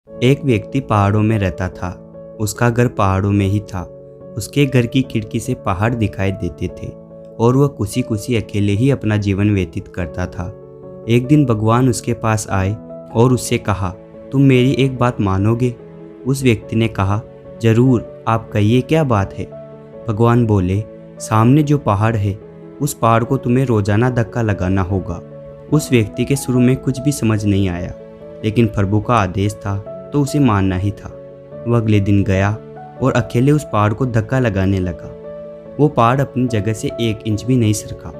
एक व्यक्ति पहाड़ों में रहता था। उसका घर पहाड़ों में ही था। उसके घर की खिड़की से पहाड़ दिखाई देते थे और वह खुशी खुशी अकेले ही अपना जीवन व्यतीत करता था। एक दिन भगवान उसके पास आए और उससे कहा, तुम मेरी एक बात मानोगे? उस व्यक्ति ने कहा, जरूर, आप कहिए क्या बात है। भगवान बोले, सामने जो पहाड़ है उस पहाड़ को तुम्हें रोजाना धक्का लगाना होगा। उस व्यक्ति के शुरू में कुछ भी समझ नहीं आया, लेकिन प्रभु का आदेश था तो उसे मानना ही था। वह अगले दिन गया और अकेले उस पहाड़ को धक्का लगाने लगा। वो पहाड़ अपनी जगह से 1 इंच भी नहीं सरका।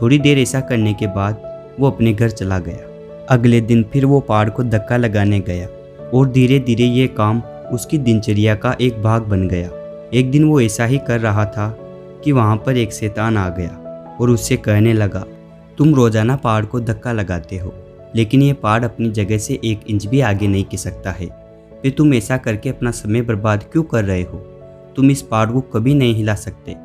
थोड़ी देर ऐसा करने के बाद वो अपने घर चला गया। अगले दिन फिर वो पहाड़ को धक्का लगाने गया और धीरे धीरे ये काम उसकी दिनचर्या का एक भाग बन गया। एक दिन वो ऐसा ही कर रहा था कि वहाँ पर एक शैतान आ गया और उससे कहने लगा, तुम रोजाना पहाड़ को धक्का लगाते हो, लेकिन ये पहाड़ अपनी जगह से 1 इंच भी आगे नहीं खिसकता है। फिर तुम ऐसा करके अपना समय बर्बाद क्यों कर रहे हो? तुम इस पहाड़ को कभी नहीं हिला सकते।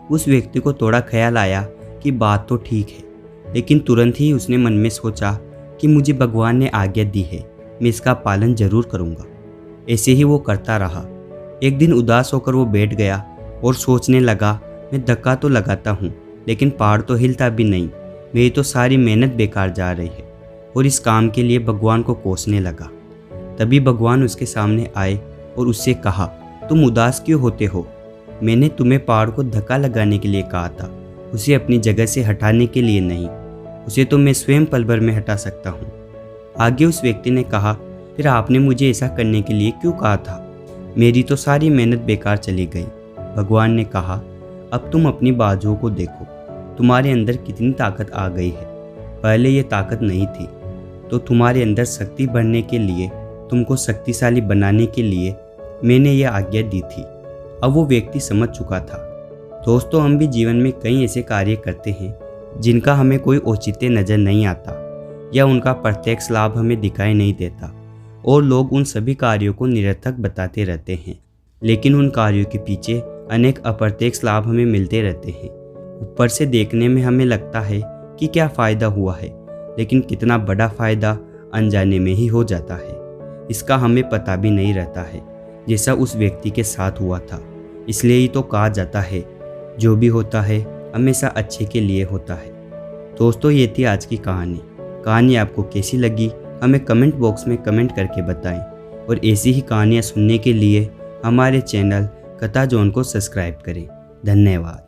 उस व्यक्ति को थोड़ा ख्याल आया कि बात तो ठीक है, लेकिन तुरंत ही उसने मन में सोचा कि मुझे भगवान ने आज्ञा दी है, मैं इसका पालन जरूर करूँगा। ऐसे ही वो करता रहा। एक दिन उदास होकर वो बैठ गया और सोचने लगा, मैं धक्का तो लगाता हूँ लेकिन पहाड़ तो हिलता भी नहीं। मेरी तो सारी मेहनत बेकार जा रही है। और इस काम के लिए भगवान को कोसने लगा। तभी भगवान उसके सामने आए और उससे कहा, तुम उदास क्यों होते हो? मैंने तुम्हें पहाड़ को धक्का लगाने के लिए कहा था, उसे अपनी जगह से हटाने के लिए नहीं। उसे तो मैं स्वयं पल भर में हटा सकता हूँ। आगे उस व्यक्ति ने कहा, फिर आपने मुझे ऐसा करने के लिए क्यों कहा था? मेरी तो सारी मेहनत बेकार चली गई। भगवान ने कहा, अब तुम अपनी बाजुओं को देखो, तुम्हारे अंदर कितनी ताकत आ गई है। पहले ये ताकत नहीं थी, तो तुम्हारे अंदर शक्ति बढ़ने के लिए, तुमको शक्तिशाली बनाने के लिए मैंने यह आज्ञा दी थी। अब वो व्यक्ति समझ चुका था। दोस्तों, हम भी जीवन में कई ऐसे कार्य करते हैं जिनका हमें कोई औचित्य नज़र नहीं आता या उनका प्रत्यक्ष लाभ हमें दिखाई नहीं देता, और लोग उन सभी कार्यों को निरर्थक बताते रहते हैं। लेकिन उन कार्यों के पीछे अनेक अप्रत्यक्ष लाभ हमें मिलते रहते हैं। ऊपर से देखने में हमें लगता है कि क्या फ़ायदा हुआ है, लेकिन कितना बड़ा फ़ायदा अनजाने में ही हो जाता है। इसका हमें पता भी नहीं रहता है, जैसा उस व्यक्ति के साथ हुआ था। इसलिए ही तो कहा जाता है, जो भी होता है हमेशा अच्छे के लिए होता है। दोस्तों, ये थी आज की कहानी आपको कैसी लगी हमें कमेंट बॉक्स में कमेंट करके बताएं, और ऐसी ही कहानियाँ सुनने के लिए हमारे चैनल कथा जोन को सब्सक्राइब करें। धन्यवाद।